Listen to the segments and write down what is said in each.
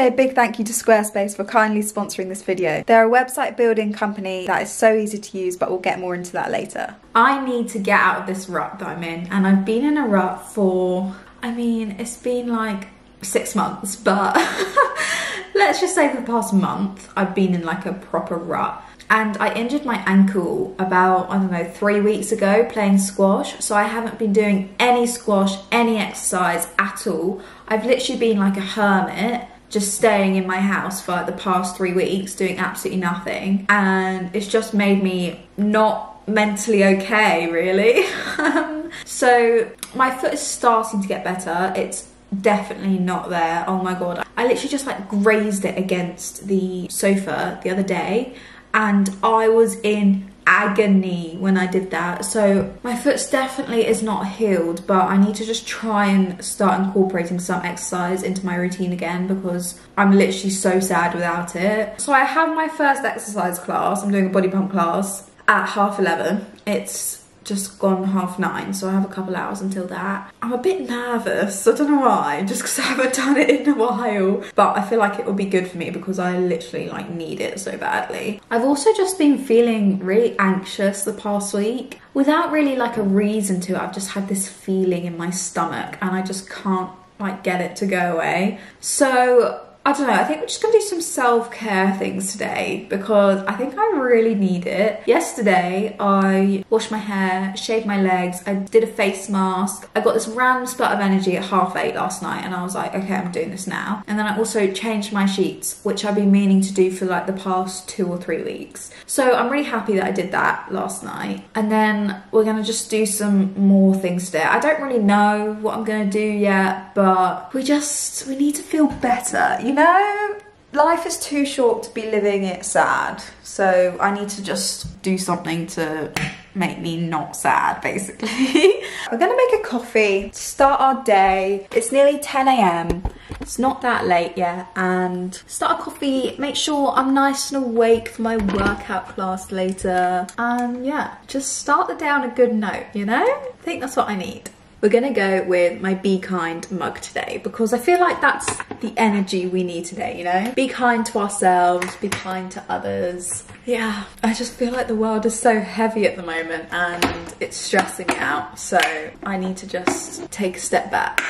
say a big thank you to Squarespace for kindly sponsoring this video. They're a website building company that is so easy to use, but we'll get more into that later. I need to get out of this rut that I'm in, and I've been in a rut for, I mean, it's been like 6 months, but let's just say for the past month, I've been in like a proper rut. And I injured my ankle about, I don't know, 3 weeks ago playing squash. So I haven't been doing any squash, any exercise at all. I've literally been like a hermit, just staying in my house for like the past 3 weeks, doing absolutely nothing. And it's just made me not mentally okay, really. So my foot is starting to get better. It's definitely not there. Oh my God. I literally just like grazed it against the sofa the other day, and I was in agony when I did that. So my foot definitely is not healed, but I need to just try and start incorporating some exercise into my routine again, because I'm literally so sad without it. So I have my first exercise class. I'm doing a body pump class at 11:30. It's just gone 9:30, so I have a couple hours until that. I'm a bit nervous, I don't know why, just because I haven't done it in a while, but I feel like it will be good for me because I literally like need it so badly. I've also just been feeling really anxious the past week without really like a reason to. I've just had this feeling in my stomach and I just can't like get it to go away. So I don't know, I think we're just gonna do some self-care things today because I think I really need it. Yesterday, I washed my hair, shaved my legs, I did a face mask. I got this random spurt of energy at 8:30 last night and I was like, okay, I'm doing this now. And then I also changed my sheets, which I've been meaning to do for like the past 2 or 3 weeks. So I'm really happy that I did that last night. And then we're gonna just do some more things today. I don't really know what I'm gonna do yet, but we need to feel better. You know, life is too short to be living it sad, so I need to just do something to make me not sad, basically. We're gonna make a coffee to start our day. It's nearly 10 AM. It's not that late yet, and start a coffee, make sure I'm nice and awake for my workout class later, and yeah, just start the day on a good note, you know? I think that's what I need. We're gonna go with my Be Kind mug today because I feel like that's the energy we need today, you know? Be kind to ourselves, be kind to others. Yeah, I just feel like the world is so heavy at the moment and it's stressing me out, so I need to just take a step back.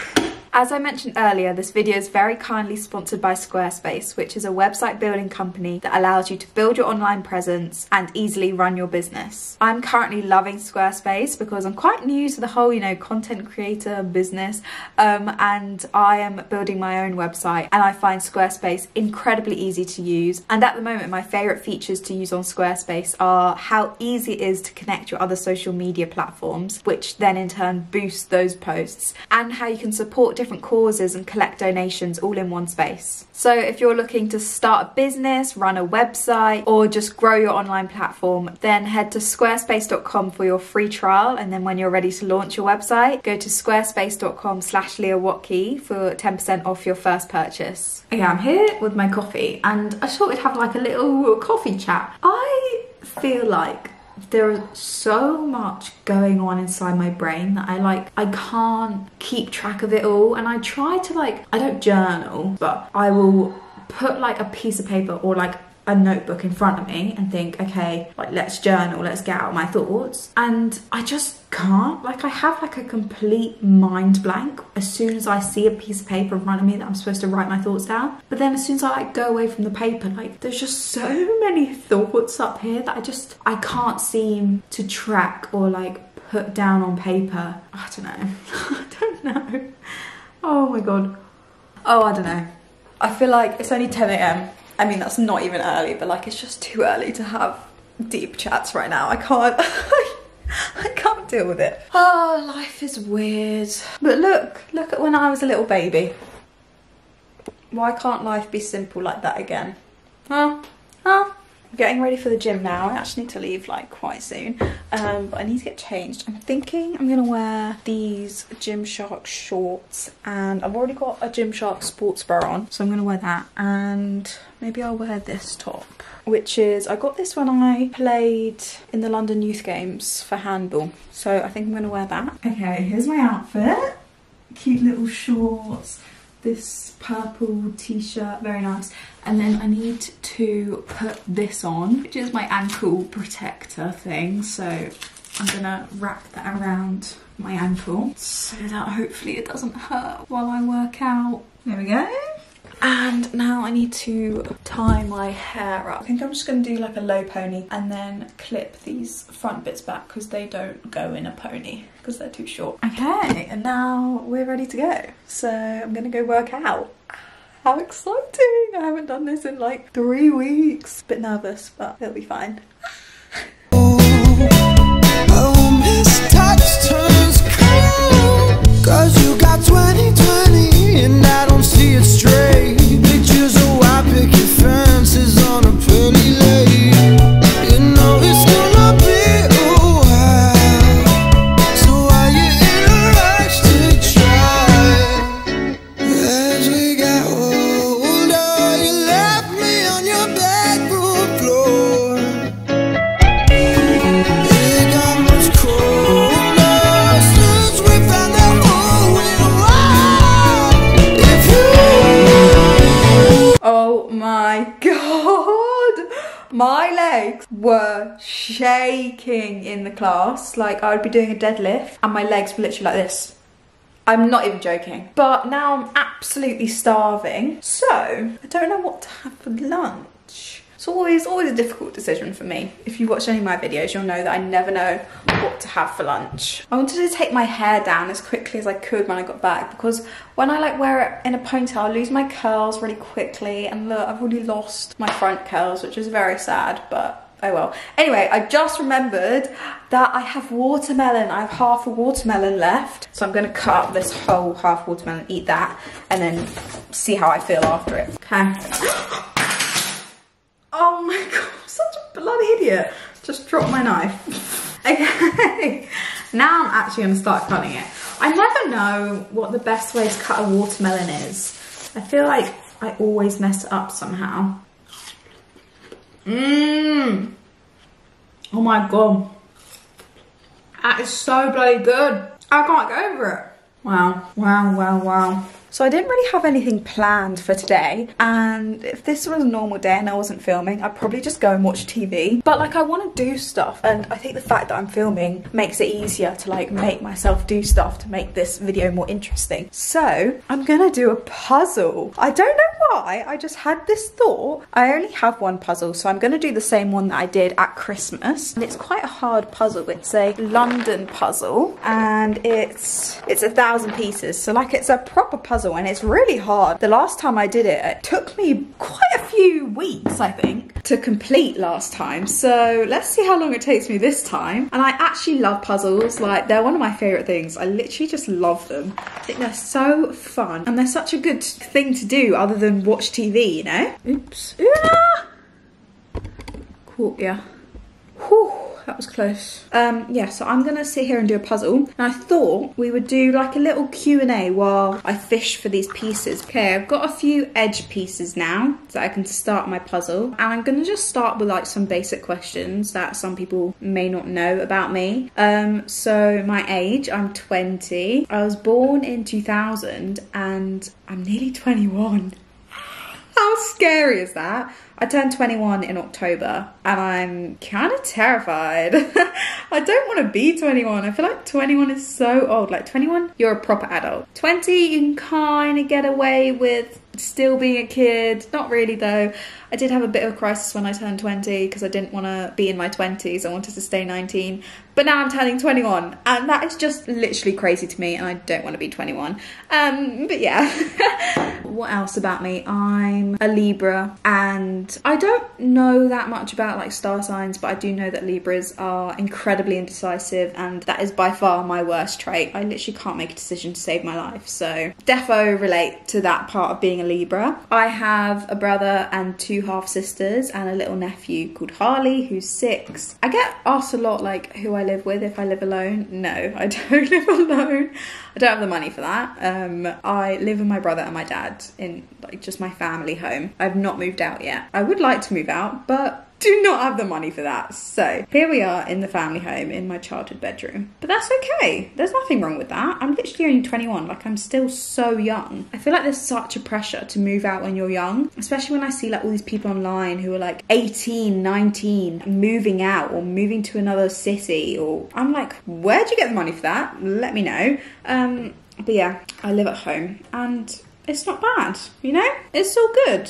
As I mentioned earlier, this video is very kindly sponsored by Squarespace, which is a website building company that allows you to build your online presence and easily run your business. I'm currently loving Squarespace because I'm quite new to the whole, you know, content creator business, and I am building my own website and I find Squarespace incredibly easy to use. And at the moment, my favorite features to use on Squarespace are how easy it is to connect your other social media platforms, which then in turn boost those posts, and how you can support different causes and collect donations all in one space. So if you're looking to start a business, run a website, or just grow your online platform, then head to squarespace.com for your free trial, and then when you're ready to launch your website, go to squarespace.com/leahwatki for 10% off your first purchase. Okay, I'm here with my coffee and I thought we'd have like a little coffee chat. I feel like there is so much going on inside my brain that I can't keep track of it all, and I try to I don't journal, but I will put like a piece of paper or like a notebook in front of me and think, okay, like let's journal, let's get out my thoughts, and I just can't. Like I have like a complete mind blank as soon as I see a piece of paper in front of me that I'm supposed to write my thoughts down, but then as soon as I like go away from the paper, like there's just so many thoughts up here that I can't seem to track or like put down on paper. I don't know. I don't know. Oh my God. Oh, I don't know. I feel like it's only 10 AM. I mean, that's not even early, but like it's just too early to have deep chats right now. I can't. I can't deal with it. Oh, life is weird. But look at when I was a little baby. Why can't life be simple like that again? Huh? I'm getting ready for the gym now. I actually need to leave like quite soon, but I need to get changed. I'm thinking I'm gonna wear these Gymshark shorts, and I've already got a Gymshark sports bra on, so I'm gonna wear that, and maybe I'll wear this top, which is, I got this when I played in the London Youth Games for handball, so I think I'm gonna wear that. Okay, here's my outfit. Cute little shorts, this purple t-shirt, very nice. And then I need to put this on, which is my ankle protector thing. So I'm gonna wrap that around my ankle so that hopefully it doesn't hurt while I work out. There we go. And now I need to tie my hair up. I think I'm just gonna do like a low pony and then clip these front bits back because they don't go in a pony because they're too short. Okay, and now we're ready to go. So I'm gonna go work out. How exciting! I haven't done this in like 3 weeks. Bit nervous, but it'll be fine. Cause you got 20/20 and I don't see it straight. Pictures of white picket fences on a pearly lake. You know it's gonna be a while, so why you in a rush to try? As we got older, you left me on your bedroom floor. It got much colder since we found out who we were. Oh my god! My legs were shaking in the class. Like, I would be doing a deadlift and my legs were literally like this. I'm not even joking. But now I'm absolutely starving. So, I don't know what to have for lunch. It's always a difficult decision for me. If you watch any of my videos, you'll know that I never know what to have for lunch. I wanted to take my hair down as quickly as I could when I got back because when I like wear it in a ponytail, I lose my curls really quickly. And look, I've already lost my front curls, which is very sad, but oh well. Anyway, I just remembered that I have watermelon. I have half a watermelon left. So I'm gonna cut up this whole half watermelon, eat that, and then see how I feel after it. Okay. Oh my god, I'm such a bloody idiot. Just dropped my knife. Okay, now I'm actually gonna start cutting it. I never know what the best way to cut a watermelon is. I feel like I always mess it up somehow. Mmm. Oh my god. That is so bloody good. I can't get over it. Wow, wow, wow, wow. So I didn't really have anything planned for today, and if this was a normal day and I wasn't filming, I'd probably just go and watch TV. But like, I want to do stuff, and I think the fact that I'm filming makes it easier to like make myself do stuff to make this video more interesting. So I'm gonna do a puzzle. I don't know why, I just had this thought. I only have one puzzle, so I'm gonna do the same one that I did at Christmas. And it's quite a hard puzzle. It's a London puzzle, and it's 1,000 pieces. So like, it's a proper puzzle. And it's really hard. The last time I did it, it took me quite a few weeks, I think, to complete last time. So let's see how long it takes me this time. And I actually love puzzles. Like, they're one of my favorite things. I literally just love them. I think they're so fun. And they're such a good thing to do other than watch TV, you know? Oops. Ah! Caught ya. Whew. That was close. Yeah, so I'm gonna sit here and do a puzzle. And I thought we would do like a little Q&A while I fish for these pieces. Okay, I've got a few edge pieces now so I can start my puzzle. And I'm gonna just start with like some basic questions that some people may not know about me. So my age, I'm 20. I was born in 2000 and I'm nearly 21. How scary is that? I turned 21 in October and I'm kind of terrified. I don't want to be 21. I feel like 21 is so old. Like 21, you're a proper adult. 20, you can kind of get away with still being a kid. Not really though. I did have a bit of a crisis when I turned 20 because I didn't want to be in my 20s. I wanted to stay 19. But now I'm turning 21 and that is just literally crazy to me and I don't want to be 21. But yeah. What else about me? I'm a Libra and I don't know that much about like star signs, but I do know that Libras are incredibly indecisive and that is by far my worst trait. I literally can't make a decision to save my life. So defo relate to that part of being a Libra. I have a brother and 2 half sisters and a little nephew called Harley who's 6. I get asked a lot like who I live with, if I live alone. No, I don't live alone. I don't have the money for that. I live with my brother and my dad in like just my family home. I've not moved out yet. I would like to move out, but do not have the money for that. So here we are in the family home in my childhood bedroom. But that's okay. There's nothing wrong with that. I'm literally only 21. Like, I'm still so young. I feel like there's such a pressure to move out when you're young, especially when I see like all these people online who are like 18, 19, moving out or moving to another city, or I'm like, where'd you get the money for that? Let me know. But yeah, I live at home and it's not bad, you know? It's all good.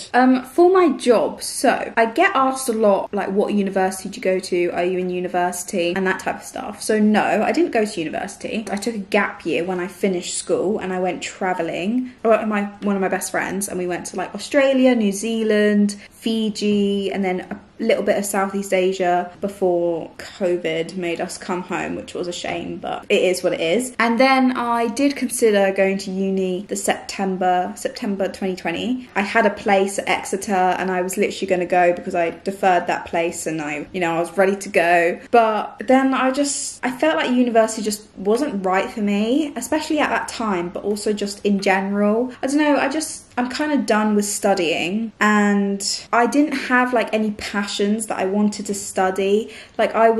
For my job, so I get asked a lot, like, what university do you go to? Are you in university? And that type of stuff. So no, I didn't go to university. I took a gap year when I finished school and I went traveling. One of my best friends, and we went to like Australia, New Zealand, Fiji, and then a little bit of Southeast Asia before COVID made us come home, which was a shame, but it is what it is. And then I did consider going to uni the September 2020. I had a place at Exeter and I was literally going to go because I deferred that place and I was ready to go. But then I felt like university just wasn't right for me, especially at that time, but also just in general. I don't know, I'm kind of done with studying and I didn't have like any passions that I wanted to study. Like I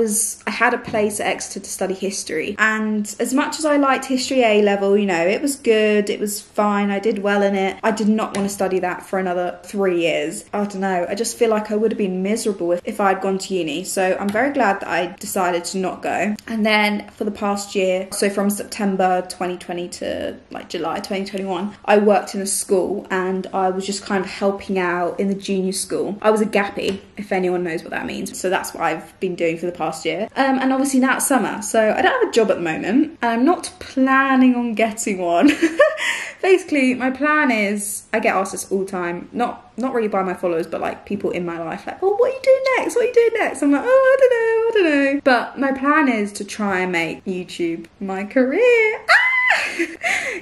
had a place at Exeter to study history, and as much as I liked history A level, it was good, it was fine, I did well in it, I did not want to study that for another 3 years. I don't know, I just feel like I would have been miserable if I'd gone to uni. So I'm very glad that I decided to not go. And then for the past year, so from September 2020 to like July 2021, I worked in a school and I was just kind of helping out in the junior school. I was a gappy, if anyone knows what that means. So that's what I've been doing for the past year. And obviously now it's summer, so I don't have a job at the moment. I'm not planning on getting one. Basically, my plan is, I get asked this all the time, not really by my followers, but like people in my life, like, oh, what are you doing next? What are you doing next? I'm like, oh, I don't know. But my plan is to try and make YouTube my career.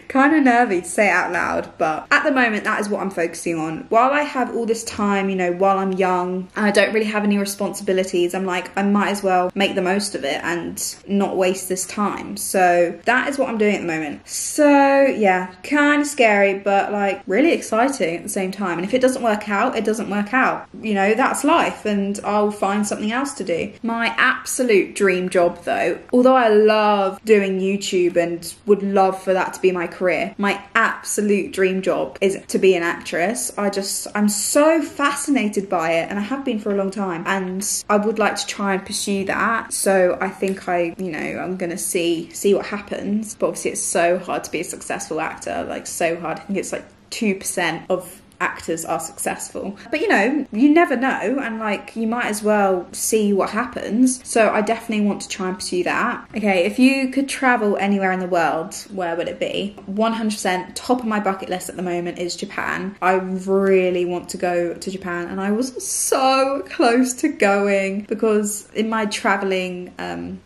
Kind of nervy to say it out loud, but at the moment that is what I'm focusing on. While I have all this time, while I'm young and I don't really have any responsibilities, I'm like, I might as well make the most of it and not waste this time. So that is what I'm doing at the moment. So yeah, kind of scary, but like really exciting at the same time. And if it doesn't work out, it doesn't work out. That's life and I'll find something else to do. My absolute dream job though, although I love doing YouTube and would love for that to be my career, my absolute dream job is to be an actress. I'm so fascinated by it and I have been for a long time, and I would like to try and pursue that. So I think I'm gonna see what happens, but obviously it's so hard to be a successful actor, like so hard. I think it's like 2% of actors are successful, but you never know, and like you might as well see what happens. So I definitely want to try and pursue that. Okay, if you could travel anywhere in the world, where would it be? 100% top of my bucket list at the moment is Japan. I really want to go to Japan, and I was so close to going because in my traveling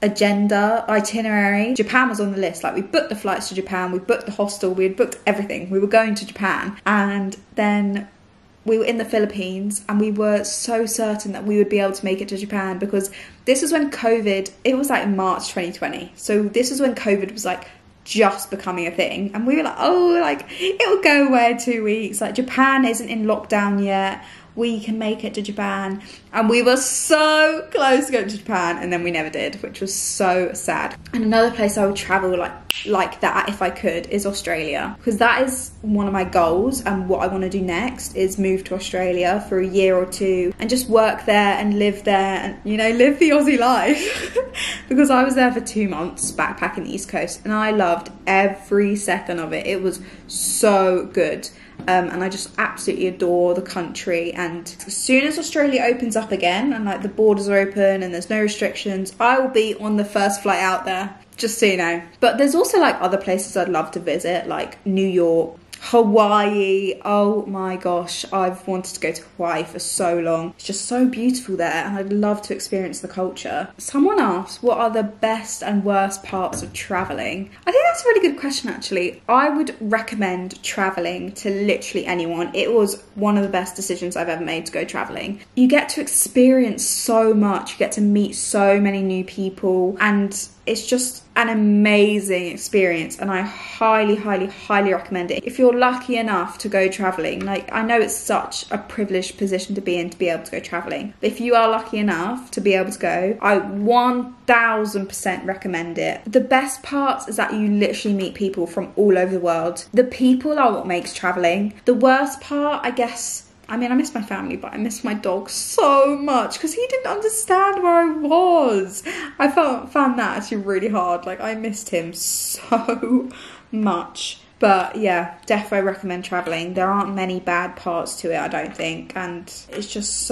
itinerary, Japan was on the list. Like we booked the flights to Japan, we booked the hostel, we had booked everything, we were going to Japan. And then we were in the Philippines and we were so certain that we would be able to make it to Japan because this is when COVID, it was like March 2020. So this is when COVID was like just becoming a thing. And we were like, oh, like it'll go away in 2 weeks. Like Japan isn't in lockdown yet. We can make it to Japan. And we were so close to going to Japan and then we never did, which was so sad. And another place I would travel like that if I could is Australia, because that is one of my goals, and what I want to do next is move to Australia for a year or two and just work there and live there and live the Aussie life. Because I was there for 2 months backpacking the East Coast and I loved every second of it. It was so good. And I just absolutely adore the country, and as soon as Australia opens up again and like the borders are open and there's no restrictions, I will be on the first flight out there, just so you know. But there's also like other places I'd love to visit, like New York, Hawaii. Oh my gosh, I've wanted to go to Hawaii for so long. It's just so beautiful there and I'd love to experience the culture. Someone asked, what are the best and worst parts of traveling? I think that's a really good question actually. I would recommend traveling to literally anyone. It was one of the best decisions I've ever made to go traveling. You get to experience so much, you get to meet so many new people, and it's just an amazing experience, and I highly, highly, highly recommend it. If you're lucky enough to go traveling, like, I know it's such a privileged position to be in, to be able to go traveling, but if you are lucky enough to be able to go, I 1000% recommend it. The best part is that you literally meet people from all over the world. The people are what makes traveling. The worst part, I guess, I mean, I miss my family, but I miss my dog so much because he didn't understand where I was. I found that actually really hard. Like, I missed him so much. But yeah, definitely recommend traveling. There aren't many bad parts to it, I don't think. And it's just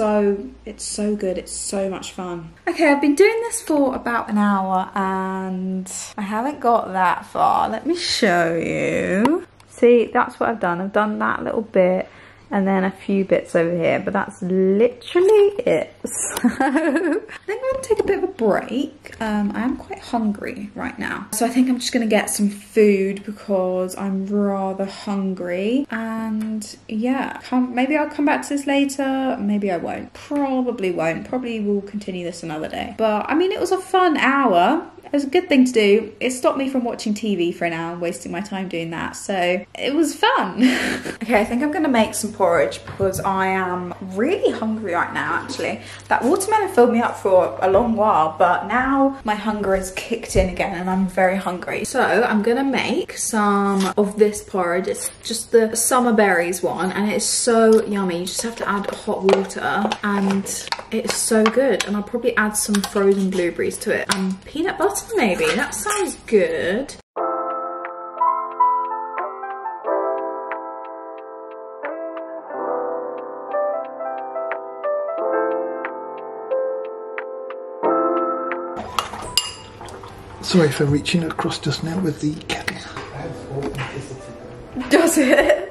it's so good. It's so much fun. Okay, I've been doing this for about an hour and I haven't got that far. Let me show you. See, that's what I've done. I've done that little bit and then a few bits over here, but that's literally it. So I think I'm gonna take a bit of a break. I am quite hungry right now, so I think I'm just gonna get some food because I'm rather hungry. And yeah, maybe I'll come back to this later, maybe I won't. Probably won't. Probably will continue this another day. But I mean, it was a fun hour. It was a good thing to do. It stopped me from watching TV for an hour and wasting my time doing that, so it was fun. Okay, I think I'm gonna make some porridge because I am really hungry right now, actually. That watermelon filled me up for a long while, but now my hunger has kicked in again and I'm very hungry. So I'm gonna make some of this porridge. It's just the summer berries one and it's so yummy. You just have to add hot water and it's so good. And I'll probably add some frozen blueberries to it and peanut butter maybe. That sounds good. Sorry for reaching across just now with the kettle. Does it?